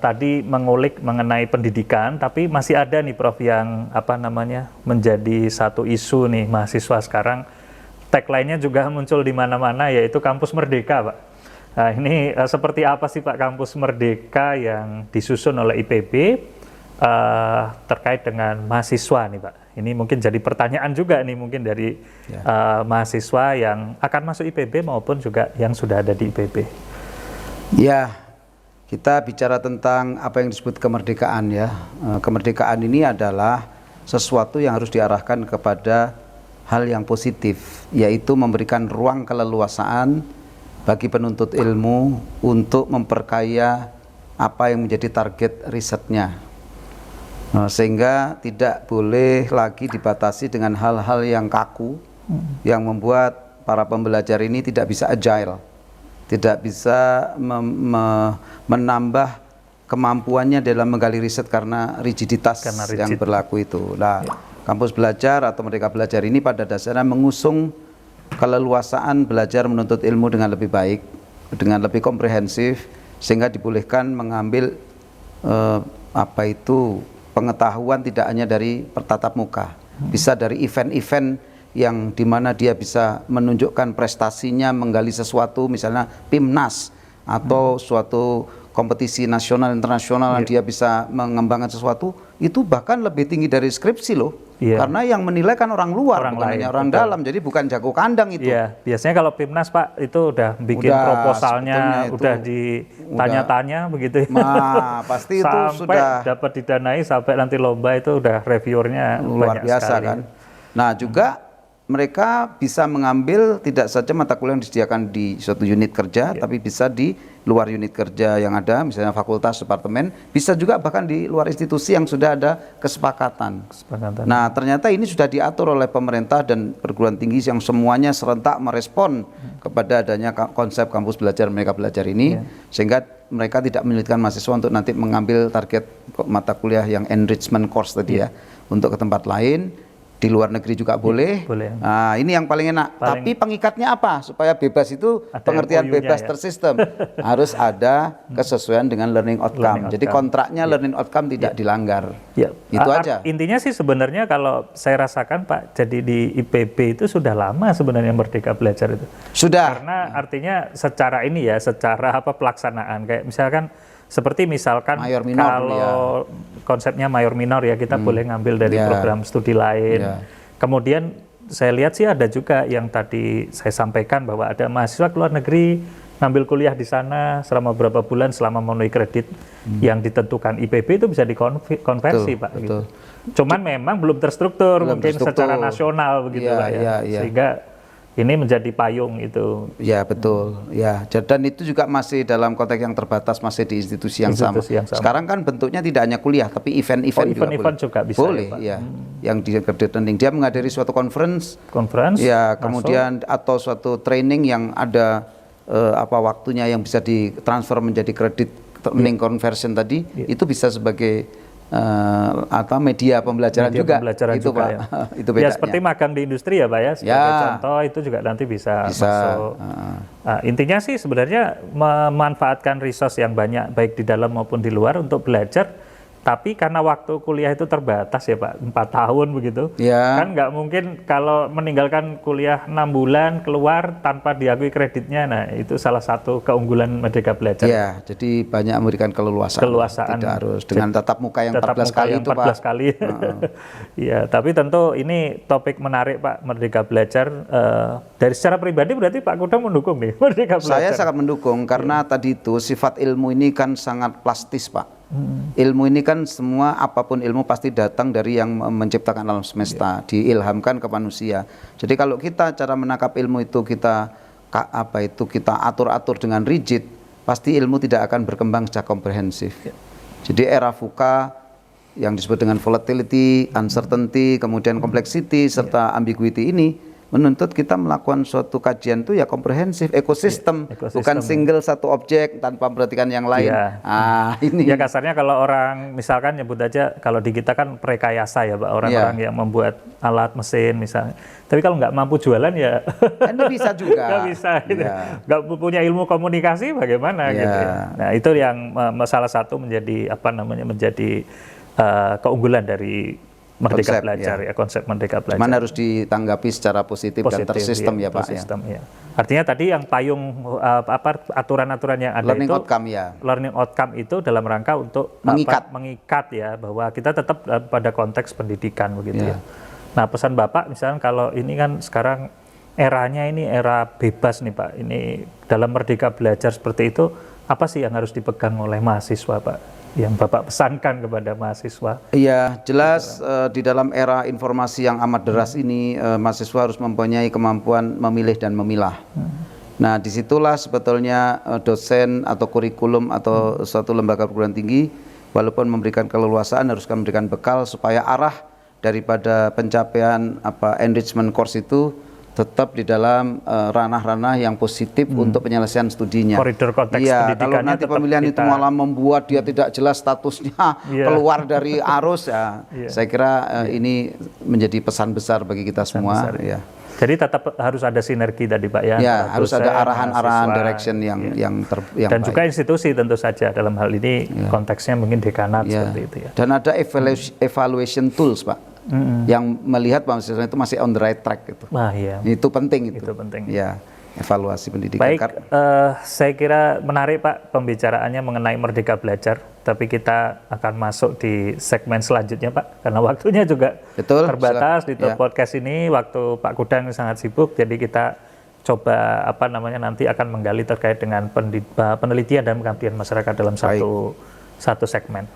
Tadi mengulik mengenai pendidikan, tapi masih ada nih Prof yang menjadi satu isu nih mahasiswa sekarang. Tagline-nya juga muncul di mana-mana, yaitu kampus merdeka, Pak. Nah, ini seperti apa sih Pak kampus merdeka yang disusun oleh IPB terkait dengan mahasiswa nih Pak? Ini mungkin jadi pertanyaan juga nih mungkin dari mahasiswa yang akan masuk IPB maupun juga yang sudah ada di IPB. Ya, kita bicara tentang apa yang disebut kemerdekaan ya. Kemerdekaan ini adalah sesuatu yang harus diarahkan kepada hal yang positif, yaitu memberikan ruang keleluasaan bagi penuntut ilmu untuk memperkaya apa yang menjadi target risetnya. Sehingga tidak boleh lagi dibatasi dengan hal-hal yang kaku, yang membuat para pembelajar ini tidak bisa agile, tidak bisa menambah kemampuannya dalam menggali riset karena rigiditas yang berlaku itu. Nah, kampus belajar atau Merdeka Belajar ini pada dasarnya mengusung keleluasaan belajar menuntut ilmu dengan lebih baik, dengan lebih komprehensif, sehingga dibolehkan mengambil pengetahuan tidak hanya dari pertatap muka, bisa dari event-event yang dimana dia bisa menunjukkan prestasinya, menggali sesuatu, misalnya PIMNAS atau suatu kompetisi nasional internasional yang dia bisa mengembangkan sesuatu, itu bahkan lebih tinggi dari skripsi loh, karena yang menilai kan orang luar, bukan hanya orang dalam, jadi bukan jago kandang itu. Biasanya kalau PIMNAS Pak itu udah bikin proposalnya, udah ditanya-tanya begitu ya. Nah, pasti itu sudah dapat didanai sampai nanti lomba itu udah reviewernya luar biasa sekali. Kan. Nah juga mereka bisa mengambil tidak saja mata kuliah yang disediakan di suatu unit kerja, tapi bisa di luar unit kerja yang ada, misalnya fakultas, departemen, bisa juga bahkan di luar institusi yang sudah ada kesepakatan. Nah ternyata ini sudah diatur oleh pemerintah dan perguruan tinggi yang semuanya serentak merespon kepada adanya konsep kampus belajar Merdeka Belajar ini, sehingga mereka tidak menyulitkan mahasiswa untuk nanti mengambil target mata kuliah yang enrichment course tadi untuk ke tempat lain. Di luar negeri juga boleh. Nah, ini yang paling enak. Tapi pengikatnya apa? Supaya bebas itu pengertian bebas tersistem. Harus ada kesesuaian dengan learning outcome. Jadi kontraknya learning outcome tidak dilanggar. Itu aja. Intinya sih sebenarnya kalau saya rasakan Pak, jadi di IPB itu sudah lama sebenarnya Merdeka Belajar itu. Sudah. Karena artinya secara ini ya, secara pelaksanaan kayak misalkan mayor minor, kalau konsepnya mayor minor ya kita boleh ngambil dari program studi lain. Kemudian saya lihat sih ada juga yang tadi saya sampaikan bahwa ada mahasiswa ke luar negeri ngambil kuliah di sana selama beberapa bulan selama memenuhi kredit yang ditentukan IPB itu bisa dikonversi Pak. Gitu. Cuman memang belum terstruktur mungkin secara nasional begitu Pak ya. Sehingga ini menjadi payung itu. Ya betul, ya. Dan itu juga masih dalam konteks yang terbatas, masih di institusi yang sama. Sekarang kan bentuknya tidak hanya kuliah, tapi event-event juga bisa. Boleh, ya. Yang di credit earning, dia menghadiri suatu conference, ya, kemudian atau suatu training yang ada waktunya yang bisa ditransfer menjadi kredit earning conversion tadi, itu bisa sebagai media pembelajaran juga. Itu Pak. Itu bedanya. Ya seperti magang di industri ya Pak ya. Sebagai contoh itu juga nanti bisa masuk. Intinya sih sebenarnya memanfaatkan resource yang banyak baik di dalam maupun di luar untuk belajar. Tapi karena waktu kuliah itu terbatas ya Pak, 4 tahun begitu. Kan nggak mungkin kalau meninggalkan kuliah 6 bulan keluar tanpa diakui kreditnya. Nah itu salah satu keunggulan Merdeka Belajar. Ya, jadi banyak memberikan keleluasaan. Tidak harus dengan tatap muka yang 14 kali itu Pak. 14 kali. Ya, tapi tentu ini topik menarik Pak, Merdeka Belajar. Dari secara pribadi berarti Pak Kudong mendukung nih Merdeka Belajar. Saya sangat mendukung karena tadi itu sifat ilmu ini kan sangat plastis Pak. Ilmu ini kan semua, apapun ilmu pasti datang dari yang menciptakan alam semesta, diilhamkan ke manusia. Jadi kalau kita cara menangkap ilmu itu kita atur-atur dengan rigid, pasti ilmu tidak akan berkembang secara komprehensif. Jadi era VUCA yang disebut dengan volatility, uncertainty, kemudian complexity serta ambiguity ini menuntut kita melakukan suatu kajian itu ya komprehensif, ekosistem, bukan single satu objek tanpa memperhatikan yang lain. Ini. Ya kasarnya kalau orang misalkan nyebut aja, kalau di kita kan prekayasa ya Pak, orang-orang yang membuat alat mesin misalnya. Tapi kalau nggak mampu jualan ya Ini bisa juga. nggak bisa gitu. Nggak punya ilmu komunikasi bagaimana gitu ya. Nah itu yang salah satu menjadi menjadi keunggulan dari Merdeka Belajar konsep Merdeka Belajar. Cuman harus ditanggapi secara positif dan tersistem ya Pak. Artinya tadi yang payung aturan-aturan yang ada learning itu outcome learning outcome itu dalam rangka untuk mengikat ya, bahwa kita tetap pada konteks pendidikan begitu ya. Nah pesan Bapak misalnya kalau ini kan sekarang eranya ini era bebas nih Pak, ini dalam Merdeka Belajar seperti itu apa sih yang harus dipegang oleh mahasiswa Pak? Yang Bapak pesankan kepada mahasiswa? Iya, jelas di dalam era informasi yang amat deras ini, mahasiswa harus mempunyai kemampuan memilih dan memilah. Nah, disitulah sebetulnya dosen atau kurikulum atau suatu lembaga perguruan tinggi, walaupun memberikan keleluasaan, harus memberikan bekal supaya arah daripada pencapaian enrichment course itu tetap di dalam ranah-ranah yang positif untuk penyelesaian studinya. Koridor konteks pendidikannya. Kalau nanti pemilihan itu malah membuat dia tidak jelas statusnya keluar dari arus, saya kira ini menjadi pesan besar bagi kita semua. Jadi tetap harus ada sinergi tadi Pak ya. Ya, harus ada arahan-arahan direction yang dan baik. Juga institusi tentu saja dalam hal ini konteksnya mungkin dekanat seperti itu ya. Dan ada evaluation tools Pak. Yang melihat mahasiswa itu masih on the right track gitu. Itu penting itu. Itu penting. Ya, evaluasi pendidikan. Baik, saya kira menarik Pak pembicaraannya mengenai Merdeka Belajar, tapi kita akan masuk di segmen selanjutnya Pak, karena waktunya juga terbatas di podcast ini, waktu Pak Kudang sangat sibuk, jadi kita coba nanti akan menggali terkait dengan penelitian dan pengabdian masyarakat dalam satu segmen.